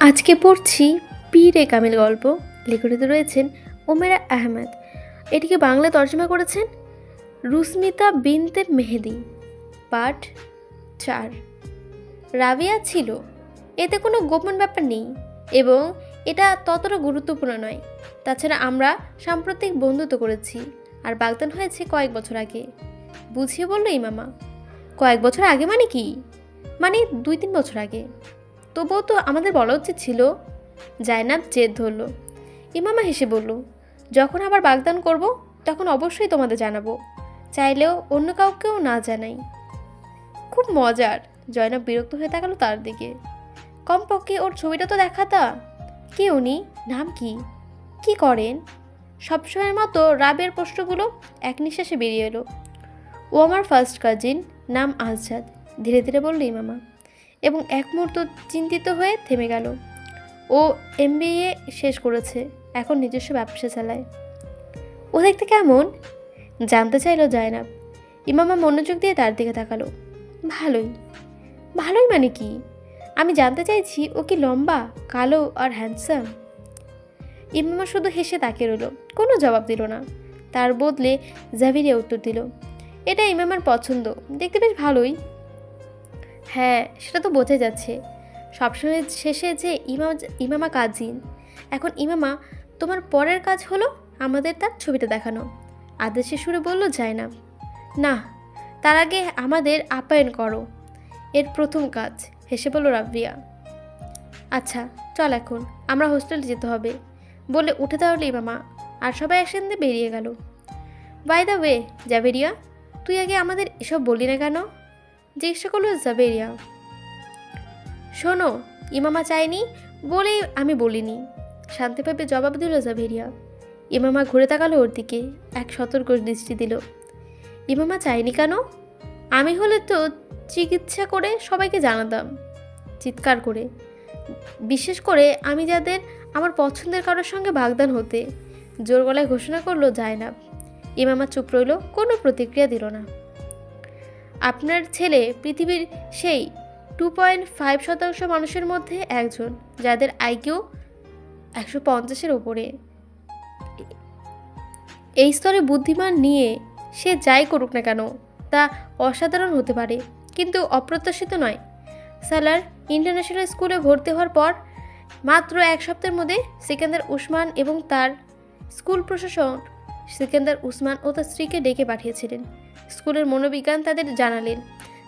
আজকে পড়ছি পীর এ কামিল গল্প। লেখনীতে রয়েছেন ওমেরা আহমেদ। এটিকে বাংলা তর্জমা করেছেন রুস্মিতা বিনতে মেহেদি। পাঠ 4। রাবিয়া ছিল, এতে কোনো গোপন ব্যাপার নেই এবং এটা ততটা গুরুত্বপূর্ণ নয়। তাছাড়া আমরা সাম্প্রতিক বন্ধুত্ব করেছি আর বাগদান হয়েছে কয়েক বছর আগে। বুঝিয়ে বলল ইমামা। কয়েক বছর আগে মানে কি? মানে 2-3 বছর আগে। তবুও তো আমাদের বলা উচিত ছিল। জায়নাব জেদ ধরল। ইমামা হেসে বলল, যখন আবার বাগদান করব তখন অবশ্যই তোমাদের জানাবো, চাইলেও অন্য কাউকেও না জানাই। খুব মজার। জয়নাব বিরক্ত হয়ে তাকালো তার দিকে। কমপক্ষে ওর ছবিটা তো দেখাতা। কে উনি? নাম কি? কি করেন? সবসময়ের মতো রাবের প্রশ্নগুলো এক নিঃশ্বাসে বেরিয়ে এলো। ও আমার ফার্স্ট কাজিন, নাম আজাদ, ধীরে ধীরে বলল ইমামা, এবং এক মুহূর্ত চিন্তিত হয়ে থেমে গেল। ও MBA শেষ করেছে, এখন নিজস্ব ব্যবসা চালায়। ও দেখতে কেমন? জানতে চাইল জায়নাব। ইমামা মনোযোগ দিয়ে তার দিকে তাকালো। ভালোই। ভালোই মানে কি? আমি জানতে চাইছি ও কি লম্বা, কালো আর হ্যান্ডসাম? ইমামা শুধু হেসে তাকিয়ে রইল, কোনো জবাব দিল না। তার বদলে জাভিরিয়া উত্তর দিল, এটা ইমামার পছন্দ, দেখতে বেশ ভালোই। হ্যাঁ, সেটা তো বোঝা যাচ্ছে। সবসময় শেষে যে ইমামা কাজিন, এখন ইমামা তোমার পরের কাজ হলো আমাদের তার ছবিটা দেখানো, আদেশে সুরে বলল জায়নাব। না, তার আগে আমাদের আপ্যায়ন করো, এর প্রথম কাজ, হেসে বলল রাবিয়া। আচ্ছা চল, এখন আমরা হোস্টেলে যেতে হবে, বলে উঠে দাঁড়ালো ইমামা আর সবাই একসঙ্গে বেরিয়ে গেল। বাই দ্য ওয়ে জাভেরিয়া, তুই আগে আমাদের এসব বললি না কেন? জিজ্ঞাসা করলো জাভেরিয়া। শোনো, ইমামা চায়নি বলেই আমি বলিনি, শান্তভাবে জবাব দিল জাভেরিয়া। ইমামা ঘুরে তাকালো ওর দিকে, এক সতর্ক দৃষ্টি দিল। ইমামা চায়নি কেন? আমি হলে তো চিকিৎসা করে সবাইকে জানাতাম, চিৎকার করে। বিশেষ করে আমি যাদের আমার পছন্দের কারোর সঙ্গে বাগদান হতে, জোর গলায় ঘোষণা করলো জায়নাব। ইমামা চুপ রইল, কোনো প্রতিক্রিয়া দিল না। আপনার ছেলে পৃথিবীর সেই 2.5% মানুষের মধ্যে একজন যাদের IQ 150-এর ওপরে। এই স্তরে বুদ্ধিমান নিয়ে সে যাই করুক না কেন তা অসাধারণ হতে পারে, কিন্তু অপ্রত্যাশিত নয়। সালার ইন্টারন্যাশনাল স্কুলে ভর্তি হওয়ার পর মাত্র 1 সপ্তাহের মধ্যে সিকান্দার উসমান এবং তার স্কুল প্রশাসন সিকান্দার উসমান ও তার স্ত্রীকে ডেকে পাঠিয়েছিলেন। স্কুলের মনোবিজ্ঞান তাদের জানালেন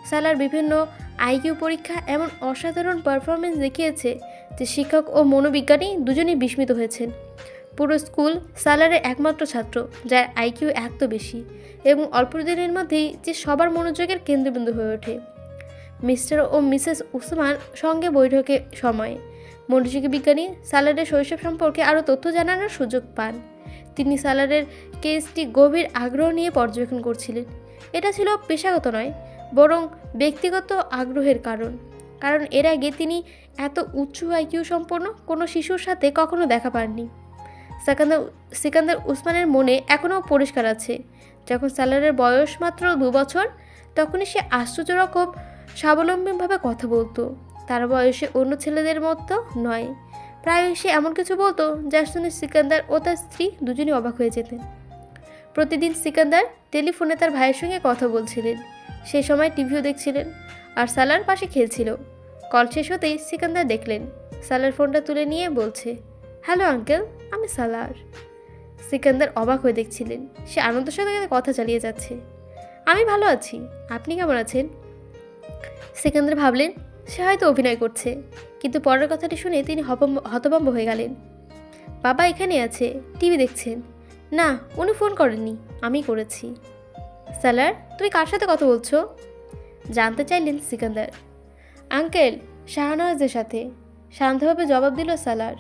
সালার বিভিন্ন IQ পরীক্ষা এমন অসাধারণ পারফরমেন্স দেখিয়েছে যে শিক্ষক ও মনোবিজ্ঞানী দুজনেই বিস্মিত হয়েছেন। পুরো স্কুল সালারের একমাত্র ছাত্র যার IQ এত বেশি, এবং অল্প দিনের মধ্যেই যে সবার মনোযোগের কেন্দ্রবিন্দু হয়ে ওঠে। মিস্টার ও মিসেস উসমান সঙ্গে বৈঠকে সময় মনোযোগী বিজ্ঞানী সালারের শৈশব সম্পর্কে আরও তথ্য জানানোর সুযোগ পান। তিনি সালারের কেসটি গভীর আগ্রহ নিয়ে পর্যবেক্ষণ করছিলেন। এটা ছিল পেশাগত নয়, বরং ব্যক্তিগত আগ্রহের কারণ এর আগে তিনি এত উচ্চ IQ সম্পন্ন কোনো শিশুর সাথে কখনো দেখা পাননি। সিকান্দার উসমানের মনে এখনও পরিষ্কার আছে, যখন সালারের বয়স মাত্র 2 বছর, তখনই সে আশ্চর্য রকম স্বাবলম্বীভাবে কথা বলতো। তার বয়সে অন্য ছেলেদের মতো নয়। প্রায়ই সে এমন কিছু বলতো যার শুনে সিকান্দার ও তার স্ত্রী দুজনেই অবাক হয়ে যেতেন। প্রতিদিন সিকান্দার টেলিফোনে তার ভাইয়ের সঙ্গে কথা বলছিলেন, সেই সময় টিভিও দেখছিলেন, আর সালার পাশে খেলছিল। কল শেষ হতেই সিকান্দার দেখলেন সালার ফোনটা তুলে নিয়ে বলছে, হ্যালো আঙ্কেল, আমি সালার। সিকান্দার অবাক হয়ে দেখছিলেন, সে আনন্দের সাথে কথা চালিয়ে যাচ্ছে। আমি ভালো আছি, আপনি কেমন আছেন? সিকান্দার ভাবলেন সে হয়তো অভিনয় করছে, কিন্তু পরের কথাটি শুনে তিনি হতভম্ব হয়ে গেলেন। বাবা এখানে আছে, টিভি দেখছেন। না, উনি ফোন করেননি, আমি করেছি। সালার, তুমি কার সাথে কথা বলছো? জানতে চাইলেন সিকান্দার। আঙ্কেল, শাহনওয়াজের সাথে, শান্তভাবে জবাব দিল সালার।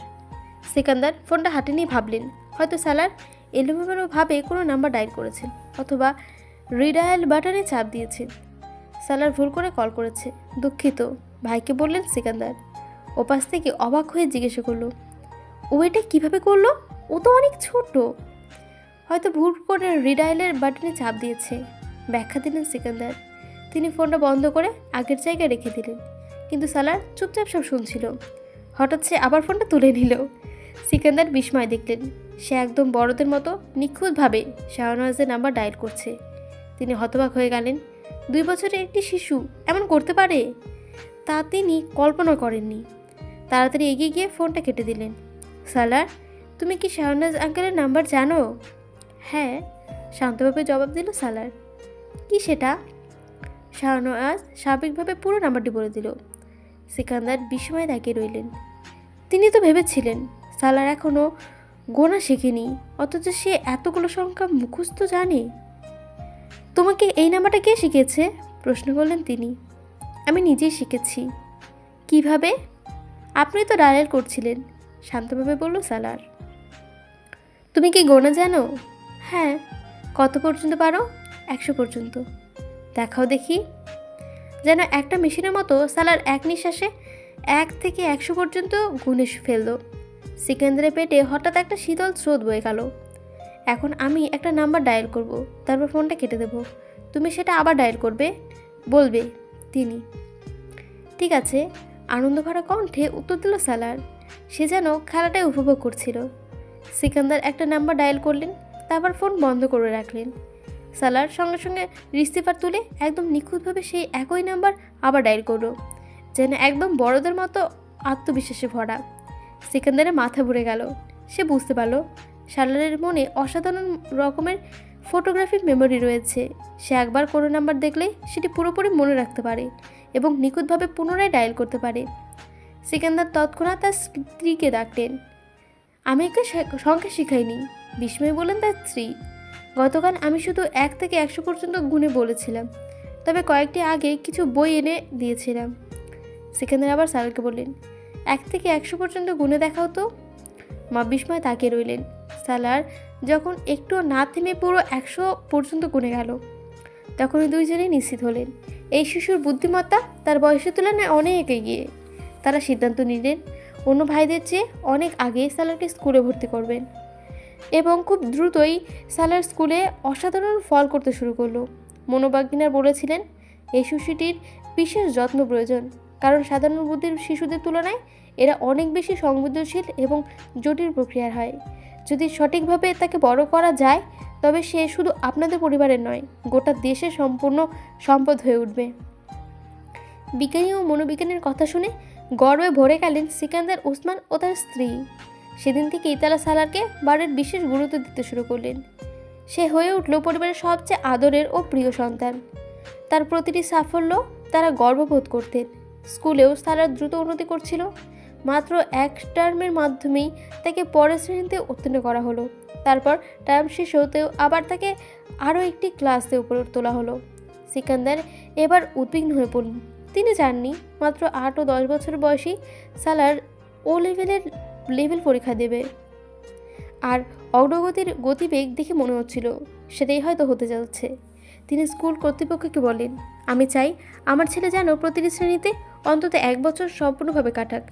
সিকান্দার ফোনটা হাতে নিয়ে ভাবলেন হয়তো সালার এলোমেলোভাবে কোনো নাম্বার ডায়াল করেছেন, অথবা রিডায়াল বাটনে চাপ দিয়েছেন। সালার ভুল করে কল করেছে, দুঃখিত, ভাইকে বললেন সিকান্দার। ওপাশ থেকে অবাক হয়ে জিজ্ঞাসা করলো, ও এটা কীভাবে করলো? ও তো অনেক ছোট। হয়তো ভুল করে রিডায়ালের বাটনে চাপ দিয়েছে, ব্যাখ্যা দিলেন সিকান্দার। তিনি ফোনটা বন্ধ করে আগের জায়গায় রেখে দিলেন, কিন্তু সালার চুপচাপ সব শুনছিল। হঠাৎ সে আবার ফোনটা তুলে নিল। সিকান্দার বিস্ময় দেখলেন সে একদম বড়দের মতো নিখুঁতভাবে শাহনওয়াজের নাম্বার ডায়াল করছে। তিনি হতবাক হয়ে গেলেন। 2 বছরের একটি শিশু এমন করতে পারে তা তিনি কল্পনা করেননি। তাড়াতাড়ি এগিয়ে গিয়ে ফোনটা কেটে দিলেন। সালার, তুমি কি শাহনাজ আঙ্কেলের নাম্বার জানো? হ্যাঁ, শান্তভাবে জবাব দিল সালার। কি সেটা? শাহনওয়াজ স্বাভাবিকভাবে পুরো নাম্বারটি বলে দিল। সিকান্দার বিস্ময়ে তাকিয়ে রইলেন। তিনি তো ভেবেছিলেন সালার এখনও গোনা শেখেনি, অথচ সে এতগুলো সংখ্যা মুখস্থ জানে। তোমাকে এই নাম্বারটা কে শিখিয়েছে? প্রশ্ন করলেন তিনি। আমি নিজেই শিখেছি। কিভাবে? আপনি তো ডায়াল করছিলেন, শান্তভাবে বলল সালার। তুমি কি গোনা জানো? হ্যাঁ। কত পর্যন্ত পারো? 100 পর্যন্ত। দেখাও দেখি। যেন একটা মেশিনের মতো সালার এক নিঃশ্বাসে 1 থেকে 100 পর্যন্ত গুনে ফেলল। সিকান্দারের পেটে হঠাৎ একটা শীতল স্রোত বয়ে গেল। এখন আমি একটা নাম্বার ডায়াল করব, তারপর ফোনটা কেটে দেব। তুমি সেটা আবার ডায়াল করবে, বলবে তিনি। ঠিক আছে, আনন্দ ভরা কণ্ঠে উত্তর দিল সালার। সে যেন খেলাটাই উপভোগ করছিল। সিকান্দার একটা নাম্বার ডায়াল করলেন, তারপর ফোন বন্ধ করে রাখলেন। সালার সঙ্গে সঙ্গে রিসিভার তুলে একদম নিখুঁতভাবে সেই একই নাম্বার আবার ডায়াল করলো, যেন একদম বড়দের মতো আত্মবিশ্বাসে ভরা। সিকান্দারের মাথা ঘুরে গেল। সে বুঝতে পারল সালারের মনে অসাধারণ রকমের ফটোগ্রাফিক মেমোরি রয়েছে। সে একবার কোনো নাম্বার দেখলেই সেটি পুরোপুরি মনে রাখতে পারে এবং নিখুঁতভাবে পুনরায় ডায়াল করতে পারে। সিকান্দার তৎক্ষণাৎ তার স্ত্রীকে ডাকলেন। আমি একে সংখ্যা শিখাইনি, বিস্ময় বললেন তার স্ত্রী। গতকাল আমি শুধু 1 থেকে 100 পর্যন্ত গুণে বলেছিলাম, তবে কয়েকটি আগে কিছু বই এনে দিয়েছিলাম। সিকান্দার আবার সালারকে বললেন, 1 থেকে 100 পর্যন্ত গুণে দেখাও তো। মা বিস্ময় তাকিয়ে রইলেন। সালার যখন একটু না থেমে পুরো 100 পর্যন্ত গুনে গেল, তখনই দুইজনেই নিশ্চিত হলেন এই শিশুর বুদ্ধিমত্তা তার বয়সের তুলনায় অনেক এগিয়ে। তারা সিদ্ধান্ত নিলেন অন্য ভাইদের চেয়ে অনেক আগে সালারকে স্কুলে ভর্তি করবেন এবং খুব দ্রুতই সালার স্কুলে অসাধারণ ফল করতে শুরু করলো। মনোবিজ্ঞানীরা বলেছিলেন এই শিশুটির বিশেষ যত্ন প্রয়োজন, কারণ সাধারণ বুদ্ধির শিশুদের তুলনায় এরা অনেক বেশি সংবেদনশীল এবং জটিল প্রক্রিয়ার হয়। যদি সঠিকভাবে তাকে বড় করা যায়, তবে সে শুধু আপনাদের পরিবারের নয়, গোটা দেশের সম্পূর্ণ সম্পদ হয়ে উঠবে। বিজ্ঞানী ও মনোবিজ্ঞানের কথা শুনে গর্বে ভরে গেলেন সিকান্দার ওসমান ও তার স্ত্রী। সেদিন থেকেই তারা সালারকে বাড়ির বিশেষ গুরুত্ব দিতে শুরু করলেন। সে হয়ে উঠল পরিবারের সবচেয়ে আদরের ও প্রিয় সন্তান। তার প্রতিটি সাফল্য তারা গর্ববোধ করতেন। স্কুলেও সালার দ্রুত উন্নতি করছিল। মাত্র 1 টার্মের মাধ্যমেই তাকে পরের শ্রেণীতে উত্তীর্ণ করা হলো। তারপর টার্ম শেষ হতেও আবার তাকে আরও একটি ক্লাসে উপরে তোলা হলো। সিকান্দার এবার উদ্বিগ্ন হয়ে পড়লেন। তিনি জাননি মাত্র 8 ও 10 বছর বয়সী সালার ও লেভেল পরীক্ষা দেবে। আর অগ্রগতির গতিবেগ দেখে মনে হচ্ছিল সেটাই হয়তো হতে যাচ্ছে। তিনি স্কুল কর্তৃপক্ষকে বলেন, আমি চাই আমার ছেলে যেন প্রতিটি শ্রেণীতে অন্তত 1 বছর সম্পূর্ণভাবে কাটাক।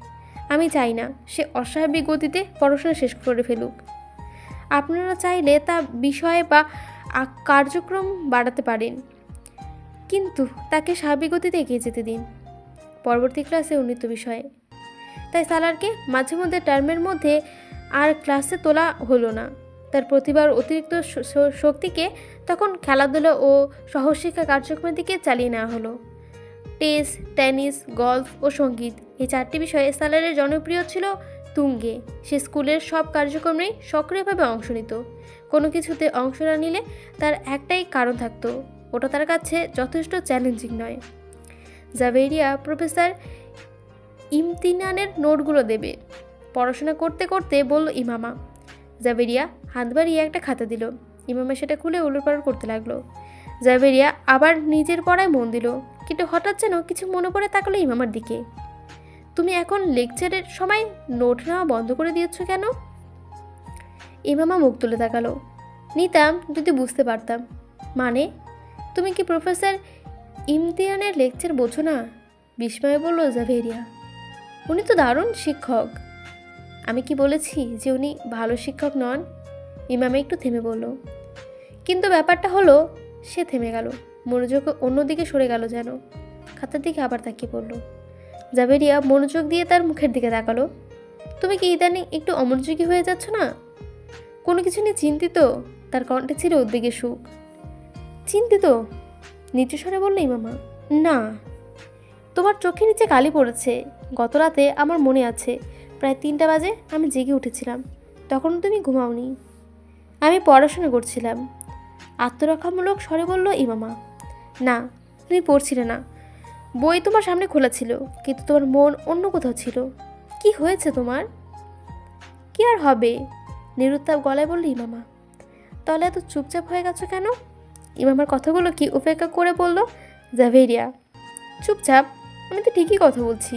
আমি চাই না সে অস্বাভাবিক গতিতে পড়াশোনা শেষ করে ফেলুক। আপনারা চাইলে তা বিষয়ে বা কার্যক্রম বাড়াতে পারেন, কিন্তু তাকে স্বাভাবিক গতিতে এগিয়ে যেতে দিন পরবর্তী ক্লাসে উন্নীত বিষয়ে। তাই সালারকে মাঝে মধ্যে টার্মের মধ্যে আর ক্লাসে তোলা হলো না। তার প্রতিভার অতিরিক্ত শক্তিকে তখন খেলাধুলা ও সহশিক্ষা কার্যক্রমের দিকে চালিয়ে নেওয়া হলো। টেস, টেনিস, গলফ ও সঙ্গীত, এই 4টি বিষয়ে সালারের জনপ্রিয় ছিল তুঙ্গে। সে স্কুলের সব কার্যক্রমেই সক্রিয়ভাবে অংশ নিত। কোনো কিছুতে অংশ না নিলে তার একটাই কারণ থাকতো, ওটা তার কাছে যথেষ্ট চ্যালেঞ্জিং নয়। জাভেরিয়া প্রফেসর ইমতিনানের নোটগুলো দেবে, পড়াশোনা করতে করতে বলল ইমামা। জাভেরিয়া হাত বাড়িয়ে একটা খাতা দিল। ইমামা সেটা খুলে উলটপালট করতে লাগলো। জাভেরিয়া আবার নিজের পড়ায় মন দিল, কিন্তু হঠাৎ যেন কিছু মনে পড়ে তাকালো ইমামার দিকে। তুমি এখন লেকচারের সময় নোট নেওয়া বন্ধ করে দিয়েছ কেন? ইমামা মুখ তুলে তাকালো। নিতাম যদি বুঝতে পারতাম। মানে, তুমি কি প্রফেসর ইমতিয়ানের লেকচার বোঝো না? বিস্ময়ে বলল জাভেরিয়া। উনি তো দারুণ শিক্ষক। আমি কি বলেছি যে উনি ভালো শিক্ষক নন? ইমামা একটু থেমে বলল। কিন্তু ব্যাপারটা হলো, সে থেমে গেল, মনোযোগ অন্যদিকে সরে গেল যেন। খাতার দিকে আবার তাকিয়ে পড়ল। জাভেরিয়া মনোযোগ দিয়ে তার মুখের দিকে তাকালো। তুমি কি ইদানিং একটু অমনোযোগী হয়ে যাচ্ছ না? কোনো কিছু নিয়ে চিন্তিত? তার কণ্ঠে ছিল উদ্বেগের সুখ। চিন্তিত? নিচু স্বরে বলল ইমামা। না। তোমার চোখের নিচে কালি পড়েছে। গত রাতে আমার মনে আছে, প্রায় 3টা বাজে আমি জেগে উঠেছিলাম। তখন তুমি ঘুমাওনি, আমি পড়াশোনা করছিলাম। আত্মরক্ষামূলক স্বরে বলল ইমামা। না, তুমি পড়ছিলে না। বই তোমার সামনে খোলা ছিল, কিন্তু তোমার মন অন্য কোথাও ছিল। কি হয়েছে তোমার? কি আর হবে, নিরুত্তাপ গলায় বলল ইমামা। তাহলে এত চুপচাপ হয়ে গেছো কেন? ইমামার কথাগুলো কি উপেক্ষা করে বলল জাভেরিয়া। চুপচাপ? আমি তো ঠিকই কথা বলছি,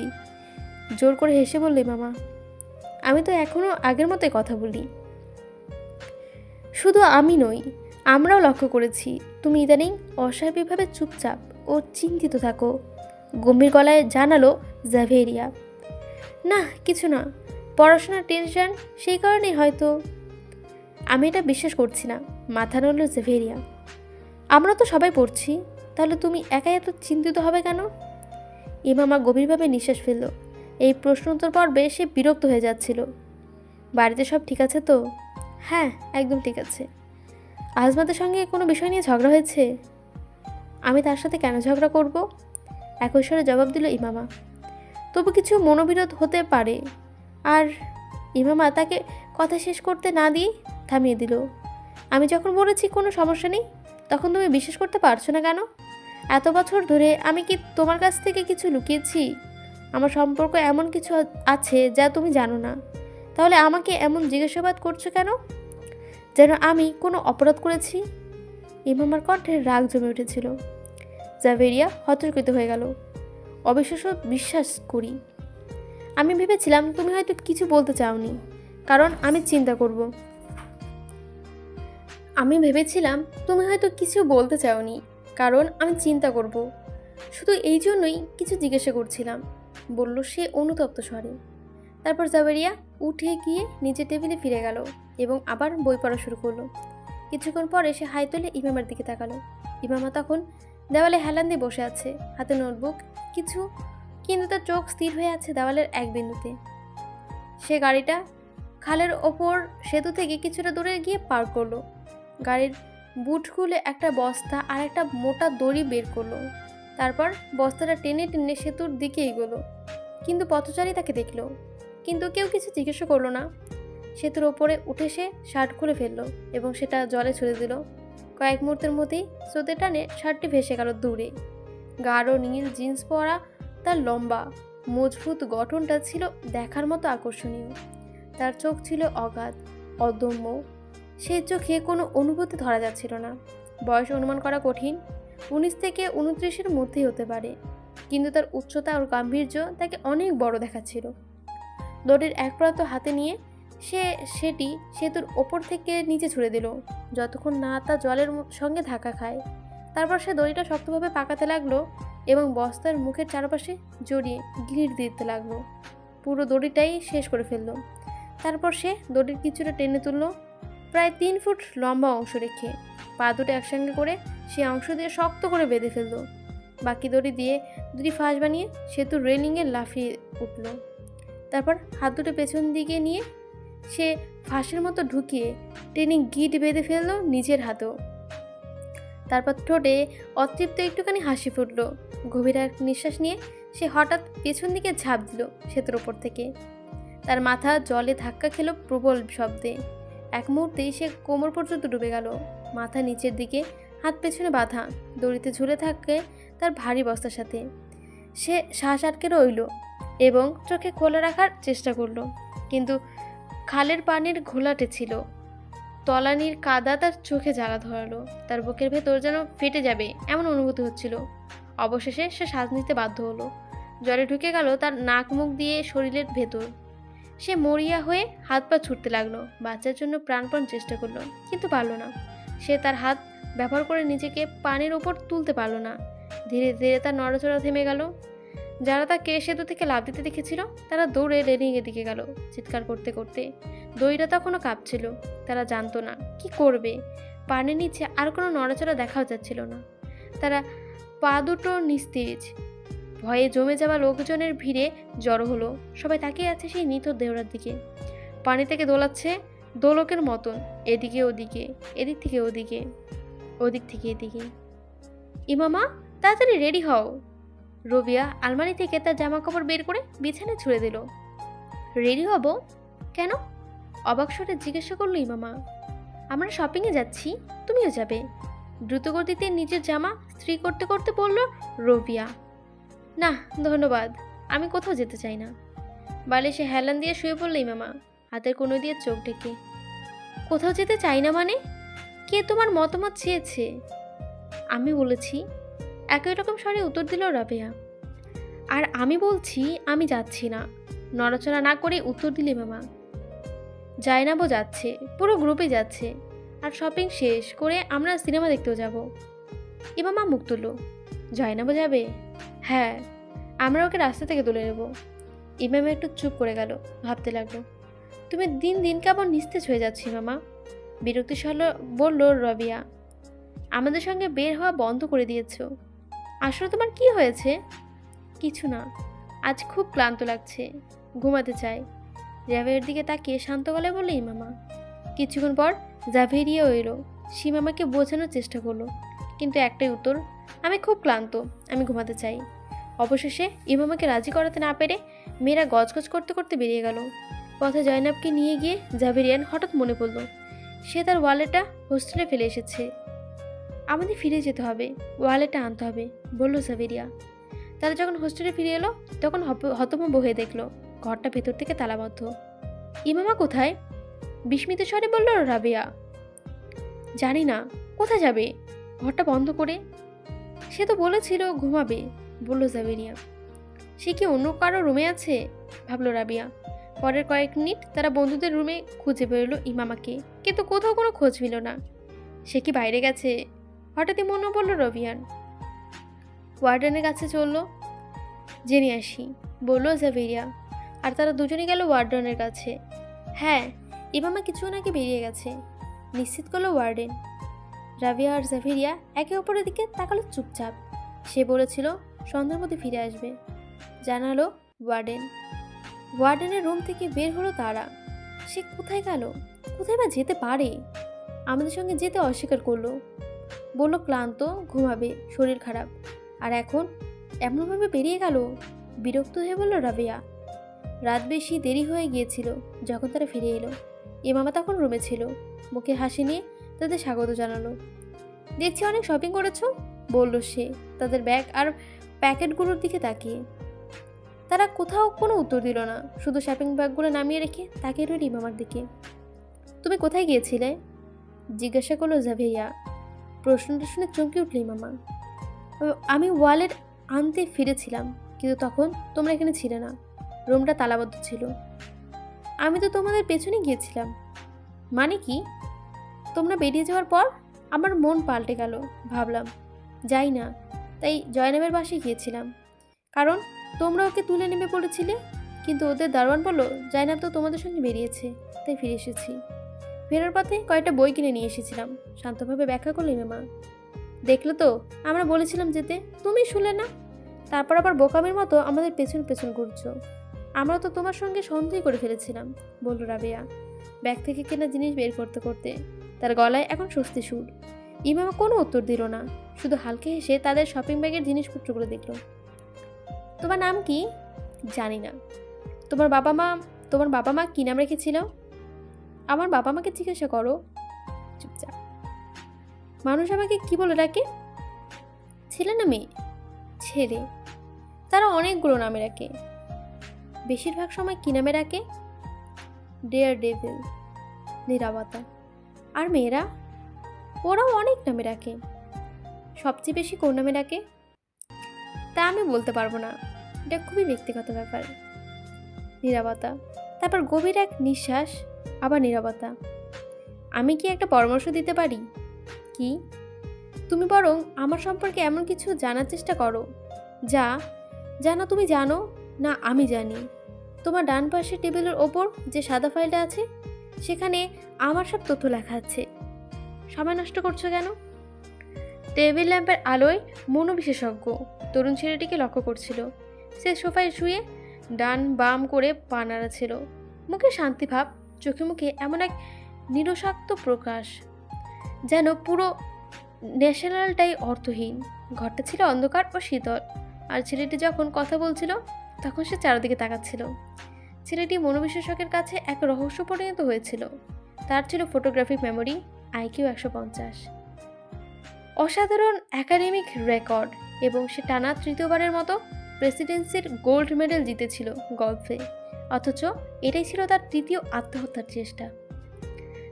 জোর করে হেসে বলল ইমামা। আমি তো এখনও আগের মতোই কথা বলি। শুধু আমি নই, আমরাও লক্ষ্য করেছি তুমি ইদানিং অস্বাভাবিকভাবে চুপচাপ ও চিন্তিত থাকো, গম্ভীর গলায় জানালো জাভেরিয়া। না, কিছু না, পড়াশোনার টেনশন, সেই কারণেই হয়তো। আমি এটা বিশ্বাস করছি না, মাথা নাড়ল জাভেরিয়া। আমরা তো সবাই পড়ছি, তাহলে তুমি একাই এত চিন্তিত হবে কেন? ইমামা গভীরভাবে নিঃশ্বাস ফেলল। এই প্রশ্নোত্তর পর্বে সে বিরক্ত হয়ে যাচ্ছিল। বাড়িতে সব ঠিক আছে তো? হ্যাঁ, একদম ঠিক আছে। আজমাদের সঙ্গে কোনো বিষয় নিয়ে ঝগড়া হয়েছে? আমি তার সাথে কেন ঝগড়া করব? একই স্বরে জবাব দিল ইমামা। তবু কিছু মনোবিরোধ হতে পারে। আর ইমামা তাকে কথা শেষ করতে না দিয়ে থামিয়ে দিল। আমি যখন বলেছি কোনো সমস্যা নেই, তখন তুমি বিশ্বাস করতে পারছো না কেন? এত বছর ধরে আমি কি তোমার কাছ থেকে কিছু লুকিয়েছি? আমার সম্পর্ক এমন কিছু আছে যা তুমি জানো না, তাহলে আমাকে এমন জিজ্ঞাসাবাদ করছো কেন, যেন আমি কোনো অপরাধ করেছি? ইমামার কণ্ঠে রাগ জমে উঠেছিল। জাভেরিয়া হতচকিত হয়ে গেল। অবিশ্বাস্য, বিশ্বাস করি। আমি ভেবেছিলাম তুমি হয়তো কিছু বলতে চাওনি, কারণ আমি চিন্তা করব। শুধু এই জন্যই কিছু জিজ্ঞাসা করছিলাম, বলল সে অনুতপ্ত স্বরে। তারপর জাভেরিয়া উঠে গিয়ে নিচের টেবিলে ফিরে গেল এবং আবার বই পড়া শুরু করলো। কিছুক্ষণ পরে সে হাই তুলে ইমামার দিকে তাকালো। ইমামা তখন দেওয়ালে হেলান দিয়ে বসে আছে, হাতে নোটবুক কিছু, কিন্তু তার চোখ স্থির হয়ে আছে দেওয়ালের এক বিন্দুতে। সে গাড়িটা খালের ওপর সেতু থেকে কিছুটা দূরে গিয়ে পার্ক করলো। গাড়ির বুট খুলে একটা বস্তা আর একটা মোটা দড়ি বের করলো। তারপর বস্তাটা টেনে টেনে সেতুর দিকে এগোলো। কিন্তু পথচারী তাকে দেখলো, কিন্তু কেউ কিছু জিজ্ঞাসা করলো না। সেতুর ওপরে উঠে সে শার্ট খুলে ফেললো এবং সেটা জলে ছুঁড়ে দিল। কয়েক মুহূর্তের মধ্যেই স্রোতের টানে শার্টটি ভেসে গেল দূরে। গাঢ় নীল জিন্স পরা তার লম্বা মজবুত গঠনটা ছিল দেখার মতো আকর্ষণীয়। তার চোখ ছিল অগাধ, অদম্য। সেই চোখে কোনো অনুভূতি ধরা যাচ্ছিল না। বয়স অনুমান করা কঠিন, 19 থেকে 29-এর মধ্যেই হতে পারে, কিন্তু তার উচ্চতা আর গাম্ভীর্য তাকে অনেক বড় দেখাচ্ছিল। দড়ির এক প্রান্ত হাতে নিয়ে সেটি সেতুর ওপর থেকে নিচে ছুঁড়ে দিল, যতক্ষণ না তা জলের সঙ্গে ধাক্কা খায়। তারপর সে দড়িটা শক্তভাবে পাকাতে লাগলো এবং বস্তার মুখের চারপাশে জড়িয়ে গিঁট দিতে লাগলো। পুরো দড়িটাই শেষ করে ফেললো। তারপর সে দড়ির কিছুটা টেনে তুলল, প্রায় 3 ফুট লম্বা অংশ রেখে। পা দুটো একসঙ্গে করে সে অংশ দিয়ে শক্ত করে বেঁধে ফেলল। বাকি দড়ি দিয়ে 2টি ফাঁস বানিয়ে সেতুর রেলিংয়ে লাফিয়ে উঠল। তারপর হাত দুটো পেছন দিকে নিয়ে সে ফাঁসের মতো ঢুকিয়ে টেনে গিঁট বেঁধে ফেলল নিজের হাতেও। তারপর ঠোঁটে অতৃপ্ত একটুখানি হাসি ফুটল। গভীর এক নিঃশ্বাস নিয়ে সে হঠাৎ পেছন দিকে ঝাঁপ দিল সেতুর ওপর থেকে। তার মাথা জলে ধাক্কা খেল প্রবল শব্দে। এক মুহূর্তেই সে কোমর পর্যন্ত ডুবে গেল, মাথা নিচের দিকে, হাত পেছনে বাঁধা, দড়িতে ঝুলে থাকে তার ভারী বস্তার সাথে। সে শ্বাস আটকে রইল এবং চোখে খোলা রাখার চেষ্টা করলো, কিন্তু খালের পানির ঘোলাটে ছিল। তলানির কাদা তার চোখে জ্বালা ধরালো। তার বুকের ভেতর যেন ফেটে যাবে এমন অনুভূতি হচ্ছিল। অবশেষে সে শ্বাস নিতে বাধ্য হলো। জলে ঢুকে গেল তার নাক মুখ দিয়ে শরীরের ভেতর। সে মরিয়া হয়ে হাত পা ছুটতে লাগলো, বাঁচার জন্য প্রাণপণ চেষ্টা করলো, কিন্তু পারল না। সে তার হাত ব্যবহার করে নিজেকে পানির ওপর তুলতে পারল না। ধীরে ধীরে তার নড়াচড়া থেমে গেল। যারা তাকে সেতু থেকে লাফ দিতে দেখেছিল তারা দৌড়ে রেলিংয়ের দিকে গেল, চিৎকার করতে করতে। দড়িটা তখনও কাঁপছিল। তারা জানতো না কি করবে। পানির নিচে আর কোনো নড়াচড়া দেখাও যাচ্ছিল না। তারা পা দুটো নিস্তেজ, ভয়ে জমে যাওয়া লোকজনের ভিড়ে জড়ো হলো। সবাই তাকিয়ে আছে সেই নিথর দেহটার দিকে। পানি থেকে দোলাচ্ছে দোলকের মতন, এদিকে ওদিকে, এদিক থেকে ওদিকে, ওদিক থেকে এদিকে। ইমামা, তাড়াতাড়ি রেডি হও। রবিয়া আলমারি থেকে তার জামা কাপড় বের করে বিছানায় ছুঁড়ে দিল। রেডি হব কেন? অবাক স্বরে জিজ্ঞাসা করলো ইমামা। আমরা শপিংয়ে যাচ্ছি, তুমিও যাবে। দ্রুতগতিতে নিজের জামা স্ত্রী করতে করতে বলল রবিয়া। না ধন্যবাদ, আমি কোথাও যেতে চাই না। বালিশে হেলান দিয়ে শুয়ে পড়ল ইমামা, হাতের কোনো দিয়ে চোখ ঢেকে। কোথাও যেতে চাই না মানে? কে তোমার মতামত চেয়েছে? আমি বলেছি। একই রকম স্বরে উত্তর দিল রাবেয়া। আর আমি বলছি আমি যাচ্ছি না। নড়াচড়া না করে উত্তর দিল ইমামা। জায়নাবও যাচ্ছে, পুরো গ্রুপে যাচ্ছে। আর শপিং শেষ করে আমরা সিনেমা দেখতেও যাব। ইমামা মুখ তুলল। জায়নাবও যাবে? হ্যাঁ, আমরা ওকে রাস্তা থেকে তুলে নেব। ইমামা একটু চুপ করে গেল, ভাবতে লাগলো। তুমি দিন দিন কেমন নিস্তেজ হয়ে যাচ্ছি মামা, বিরক্তি স্বরে বলল রবিয়া। আমাদের সঙ্গে বের হওয়া বন্ধ করে দিয়েছ। আসলে তোমার কি হয়েছে? কিছু না, আজ খুব ক্লান্ত লাগছে, ঘুমাতে চাই। জাভেরিয়ার দিকে তাকিয়ে শান্ত গলায় বলল ইমামা। কিছুক্ষণ পর জাভেরিয়াও এলো। সীমামাকে বোঝানোর চেষ্টা করলো, কিন্তু একটাই উত্তর, আমি খুব ক্লান্ত, আমি ঘুমাতে চাই। অবশেষে ইমামাকে রাজি করাতে না পেরে মেয়েরা গজগজ করতে করতে বেরিয়ে গেল। পথে জয়নাবকে নিয়ে গিয়ে জাভেরিয়ান হঠাৎ মনে পড়ল সে তার ওয়ালেটটা হোস্টেলে ফেলে এসেছে। আমাদের ফিরে যেতে হবে, ওয়ালেটটা আনতে হবে, বলল জাভেরিয়া। তারা যখন হোস্টেলে ফিরে এলো তখন হতভম্ব হয়ে দেখলো ঘরটা ভেতর থেকে তালাবদ্ধ। ইমামা কোথায়? বিস্মিত স্বরে বলল রাবেয়া। জানি না, কোথায় যাবে ঘরটা বন্ধ করে? সে তো বলেছিল ঘুমাবে, বলল জাভেরিয়া। সে কি অন্য কারো রুমে আছে, ভাবলো রাবিয়া। পরের কয়েক মিনিট তারা বন্ধুদের রুমে খুঁজে বেরোলো ইমামাকে, কিন্তু কোথাও কোনো খোঁজ মিল না। সে কি বাইরে গেছে? হঠাৎই মনে পড়ল রবিয়ান। ওয়ার্ডেনের কাছে চলল। জেনে আসি, বলল জাভেরিয়া। আর তারা দুজনে গেল ওয়ার্ডেনের কাছে। হ্যাঁ, ইমামা কিছুক্ষণ আগে বেরিয়ে গেছে, নিশ্চিত করলো ওয়ার্ডেন। রাবিয়া আর জাভেরিয়া একে অপরের দিকে তাকালো চুপচাপ। সে বলেছিল সন্ধ্যার মধ্যে ফিরে আসবে, জানালো ওয়ার্ডেন। ওয়ার্ডেনের রুম থেকে বের হলো তারা। সে কোথায় গেল? কোথায় বা যেতে পারে? আমাদের সঙ্গে যেতে অস্বীকার করলো, বলল ক্লান্ত, ঘুমাবে, শরীর খারাপ। আর এখন এমনভাবে বেরিয়ে গেল। বিরক্ত হয়ে বলল রাবিয়া। রাত বেশি দেরি হয়ে গিয়েছিল যখন তারা ফিরে এলো। ইমামা তখন রুমে ছিল, মুখে হাসি নিয়ে তাদের স্বাগত জানালো। দেখছি অনেক শপিং করেছো, বলল সে তাদের ব্যাগ আর প্যাকেটগুলোর দিকে তাকিয়ে। তারা কোথাও কোনো উত্তর দিল না, শুধু শপিং ব্যাগগুলো নামিয়ে রেখে তাকিয়ে রইল ইমামার দিকে। তুমি কোথায় গিয়েছিলে? জিজ্ঞাসা করলো জাভেরিয়া। প্রশ্নটা শুনে চমকে উঠল ইমামা। আমি ওয়ালেট আনতে ফিরেছিলাম, কিন্তু তখন তোমরা এখানে ছিলে না, রুমটা তালাবদ্ধ ছিল। আমি তো তোমাদের পেছনে গিয়েছিলাম। মানে কি? তোমরা বেরিয়ে যাওয়ার পর আমার মন পাল্টে গেল, ভাবলাম যাই না, তাই জয়নাবের বাসায় গিয়েছিলাম। কারণ তোমরা ওকে তুলে নেবে বলেছিলে, কিন্তু ওদের দারোয়ান বলল জয়নাব তো তোমাদের সঙ্গে বেরিয়েছে, তাই ফিরে এসেছি। ফেরার পথে কয়েকটা বই কিনে নিয়ে এসেছিলাম, শান্তভাবে ব্যাখ্যা করলো ইমামা। দেখলে তো, আমরা বলেছিলাম যেতে, তুমি শুনলে না। তারপর আবার বোকামের মতো আমাদের পেছন পেছন ঘুরছো। আমরা তো তোমার সঙ্গে সন্দেহ করে ফেলেছিলাম, বলল রাবেয়া ব্যাগ থেকে কেনা জিনিস বের করতে করতে। তার গলায় এখন স্বস্তি সুর। ইমামা কোনো উত্তর দিল না, শুধু হালকা হেসে তাদের শপিং ব্যাগের জিনিসপত্রগুলো দেখল। তোমার নাম কি? জানি না। তোমার বাবা মা কি নাম রেখেছিল? আমার বাবা মাকে জিজ্ঞাসা করো। চুপচাপ। মানুষ আমাকে কি বলে ডাকে? ছেলে না মেয়ে? ছেলে। তারা অনেকগুলো নামে ডাকে। বেশিরভাগ সময় কি নামে ডাকে? ডেয়ার ডেভিল, নীরবতা। আর মেয়েরা? ওরাও অনেক নামে ডাকে। সবচেয়ে বেশি কোন নামে ডাকে? তা আমি বলতে পারবো না, এটা খুবই ব্যক্তিগত ব্যাপার। নীরবতা। তারপর গভীর এক নিঃশ্বাস, আবার নীরবতা। আমি কি একটা পরামর্শ দিতে পারি? কি? তুমি বরং আমার সম্পর্কে এমন কিছু জানার চেষ্টা করো যা না তুমি জানো না আমি জানি। তোমার ডান পাশের টেবিলের ওপর যে সাদা ফাইলটা আছে, সেখানে আমার সব তথ্য লেখা আছে। সময় নষ্ট করছো কেন? টেবিল ল্যাম্পের আলোয় মনোবিশেষজ্ঞ তরুণ ছেলেটিকে লক্ষ্য করছিল। সে সোফায় শুয়ে ডান বাম করে পা নাড়াচ্ছিল, মুখে শান্তিভাব, চোখে মুখে এমন এক নিরসাক্ত প্রকাশ যেন পুরো ন্যাশনালটাই অর্থহীন। ঘরটা ছিল অন্ধকার ও শীতল, আর ছেলেটি যখন কথা বলছিল তখন সে চারদিকে তাকাচ্ছিল। ছেলেটি মনোবিশেষজ্ঞের কাছে এক রহস্য পরিণত হয়েছিল। তার ছিল ফটোগ্রাফিক মেমোরি, আইকিউ 150, অসাধারণ একাডেমিক রেকর্ড, এবং সে টানা তৃতীয়বারের মতো প্রেসিডেন্সির গোল্ড মেডেল জিতেছিল গল্ফে। অথচ এটাই ছিল তার তৃতীয় আত্মহত্যার চেষ্টা।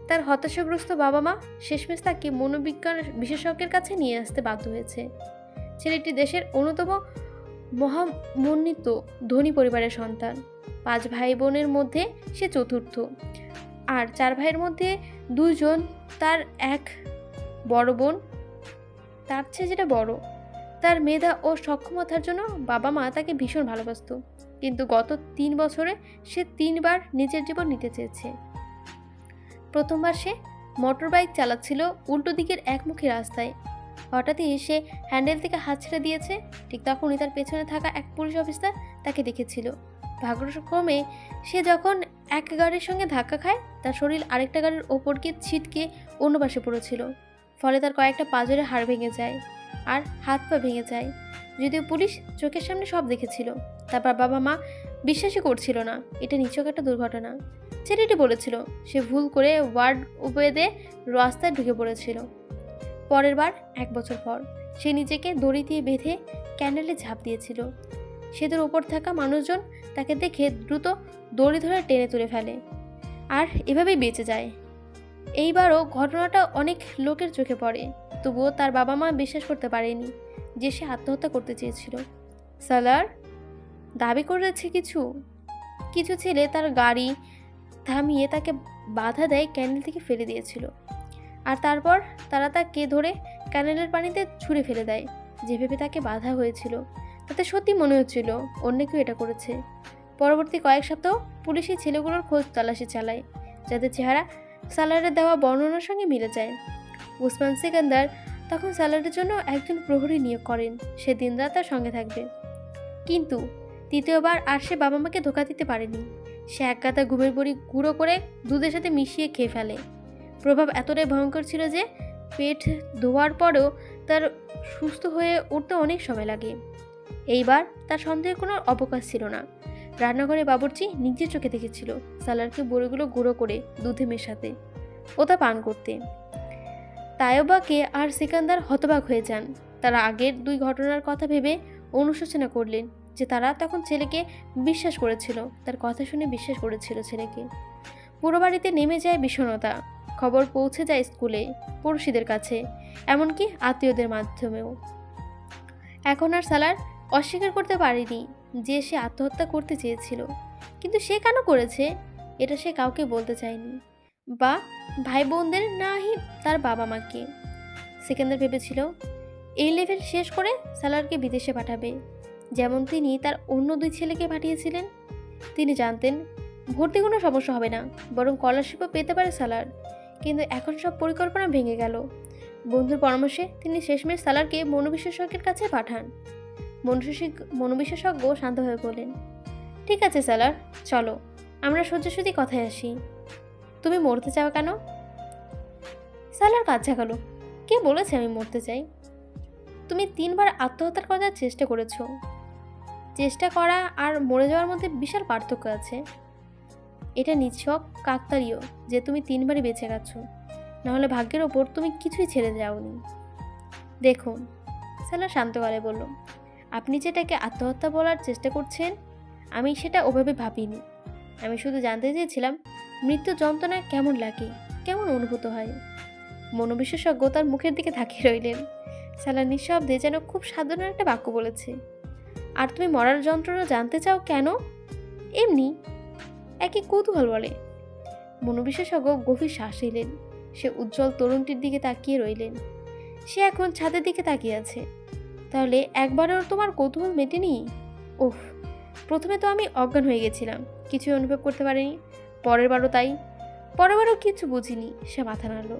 তার হতাশাগ্রস্ত বাবা মা শেষমেশ তাকে মনোবিজ্ঞান বিশেষজ্ঞের কাছে নিয়ে আসতে বাধ্য হয়েছে। ছেলেটি দেশের অন্যতম মহামণ্ডিত ধনী পরিবারের সন্তান। 5 ভাই বোনের মধ্যে সে চতুর্থ, আর 4 ভাইয়ের মধ্যে 2 জন, তার এক বড় বোন তার চেয়ে যেটা বড়। তার মেধা ও সক্ষমতার জন্য বাবা মা তাকে ভীষণ ভালোবাসত, কিন্তু গত 3 বছরে সে 3 বার নিজের জীবন নিতে চেয়েছে। প্রথমবার সে মোটর বাইক চালাচ্ছিল উল্টো দিকের একমুখী রাস্তায়। হঠাৎই সে হ্যান্ডেল থেকে হাত ছেড়ে দিয়েছে। ঠিক তখনই তার পেছনে থাকা এক পুলিশ অফিসার তাকে দেখেছিল। ভাগ্যক্রমে সে যখন এক গাড়ির সঙ্গে ধাক্কা খায়, তার শরীর আরেকটা গাড়ির ওপর গিয়ে ছিটকে অন্য পাশে পড়েছিল। ফলে তার কয়েকটা পাঁজরের হাড় ভেঙে যায় আর হাত পা ভেঙে যায়। যদিও পুলিশ চোখের সামনে সব দেখেছিল, তারপর বাবা মা বিশ্বাসই করছিল না এটা নিছক একটা দুর্ঘটনা। ছেলেটি বলেছিল সে ভুল করে ওয়ার্ড ওয়েতে রাস্তায় ঢুকে পড়েছিল। পরের বার 1 বছর পর সে নিজেকে দড়ি দিয়ে বেঁধে ক্যানেলে ঝাঁপ দিয়েছিল। সেতুর ওপর থাকা মানুষজন তাকে দেখে দ্রুত দড়ি ধরে টেনে তুলে ফেলে, আর এভাবেই বেঁচে যায়। এইবারও ঘটনাটা অনেক লোকের চোখে পড়ে, তবুও তার বাবা মা বিশ্বাস করতে পারেনি যে সে আত্মহত্যা করতে চেয়েছিল। সালার দাবি করেছে কিছু কিছু ছেলে তার গাড়ি থামিয়ে তাকে বাধা দেয়, ক্যানেল থেকে ফেলে দিয়েছিল, আর তারপর তারা তাকে ধরে ক্যানেলের পানিতে ছুঁড়ে ফেলে দেয়। যেভাবে তাকে বাধা হয়েছিল তাতে সত্যি মনে হচ্ছিল অন্য কেউ এটা করেছে। পরবর্তী কয়েক সপ্তাহ পুলিশ এই ছেলেগুলোর খোঁজ তালাশি চালায়, যাদের চেহারা সালারের দেওয়া বর্ণনার সঙ্গে মিলে যায়। উসমান সিকান্দার তখন সালারের জন্য একজন প্রহরী নিয়োগ করেন, সে দিনরাত তার সঙ্গে থাকবে। কিন্তু তৃতীয়বার আর সে বাবা মাকে ধোঁকা দিতে পারেনি। সে এক গাদা ঘুমের বড়ি গুঁড়ো করে দুধের সাথে মিশিয়ে খেয়ে ফেলে। প্রভাব এতটাই ভয়ঙ্কর ছিল যে পেট ধোয়ার পরেও তার সুস্থ হয়ে উঠতে অনেক সময় লাগে। এইবার তার সন্দেহের কোনো অবকাশ ছিল না। রান্নাঘরে বাবুর্চি নিজের চোখে দেখেছিল সালারকে বড়িগুলো গুঁড়ো করে দুধে মেশাতে ও তা পান করতে। তায়বাকে আর সিকান্দার হতবাক হয়ে যান। তারা আগের 2 ঘটনার কথা ভেবে অনুশোচনা করলেন যে তারা তখন ছেলেকে বিশ্বাস করেছিল, তার কথা শুনে বিশ্বাস করেছিল ছেলেকে। পুরো বাড়িতে নেমে যায় বিষণ্ণতা। খবর পৌঁছে যায় স্কুলে, পড়শিদের কাছে, এমনকি আত্মীয়দের মাধ্যমেও। এখন আর সালার অস্বীকার করতে পারেনি যে সে আত্মহত্যা করতে চেয়েছিল, কিন্তু সে কেন করেছে এটা সে কাউকে বলতে চায়নি, বা ভাই বোনদের নাহি তার বাবা মাকে। সিকান্দার ভেবেছিল এই লেভেল শেষ করে সালারকে বিদেশে পাঠাবে, যেমন তিনি তার অন্য 2 ছেলেকে পাঠিয়েছিলেন। তিনি জানতেন ভর্তি কোনো সমস্যা হবে না, বরং স্কলারশিপও পেতে পারে সালার। কিন্তু এখন সব পরিকল্পনা ভেঙে গেল। বন্ধুর পরামর্শে তিনি শেষমেশ সালারকে মনোবিশেষজ্ঞের কাছে পাঠান। মনোবিশেষজ্ঞ শান্তভাবে বলেন, ঠিক আছে সালার, চলো আমরা সোজাসুজি কথায় আসি। তুমি মরতে চাও কেন? সালার কাজ জাগালো, কে বলেছে আমি মরতে চাই? তুমি 3 বার আত্মহত্যা করার চেষ্টা করেছো। চেষ্টা করা আর মরে যাওয়ার মধ্যে বিশাল পার্থক্য আছে। এটা নিছক কাকতালীয় যে তুমি 3 বারই বেঁচে গেছো, নাহলে ভাগ্যের ওপর তুমি কিছুই ছেড়ে যাওনি। দেখুন, সালার শান্ত গলায় বলল, আপনি যেটাকে আত্মহত্যা বলার চেষ্টা করছেন আমি সেটা ওভাবে ভাবিনি। আমি শুধু জানতে চেয়েছিলাম মৃত্যু যন্ত্রণা কেমন লাগে, কেমন অনুভূত হয়। মনোবিশেষজ্ঞ তার মুখের দিকে তাকিয়ে রইলেন। সালার নিঃশব্দে যেন খুব সাধারণ একটা বাক্য বলেছে, আর তুমি মরার যন্ত্রণা জানতে চাও কেন? এমনি, একই কৌতূহল বলে। মনোবিশেষজ্ঞ গভীর শ্বাস নিলেন। সে উজ্জ্বল তরুণটির দিকে তাকিয়ে রইলেন। সে এখন ছাদের দিকে তাকিয়ে আছে। তাহলে একবারও তোমার কৌতূহল মেটেনি? ওহ, প্রথমে তো আমি অজ্ঞান হয়ে গেছিলাম, কিছুই অনুভব করতে পারিনি। পরের বারও তাই। পরের বারও কিছু বুঝিনি। সে মাথা নাড়ল।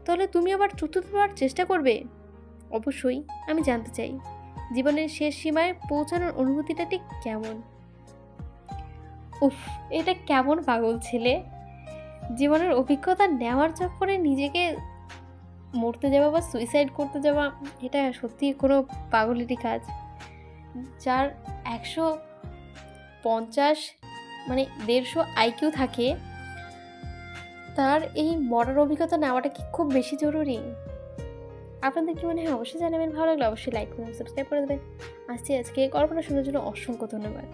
তাহলে তুমি আবার চতুর্থবার চেষ্টা করবে? অবশ্যই আমি জানতে চাই জীবনের শেষ সীমায় পৌঁছানোর অনুভূতিটা ঠিক কেমন। উফ, এটা কেমন পাগল ছেলে! জীবনের অভিজ্ঞতা নেওয়ার চক্করে নিজেকে মরতে যাওয়া বা সুইসাইড করতে যাওয়া, এটা সত্যিই কোনো পাগলেরই কাজ। যার 150 মানে 150 আইকিউ থাকে, তার এই মরার অভিজ্ঞতা নেওয়াটা কি খুব বেশি জরুরি? আপনাদের কি মনে হয়? অবশ্যই জানাবেন। ভালো লাগলে অবশ্যই লাইক করুন, সাবস্ক্রাইব করে দেবেন। আজকে গল্পটা শোনার জন্য অসংখ্য ধন্যবাদ।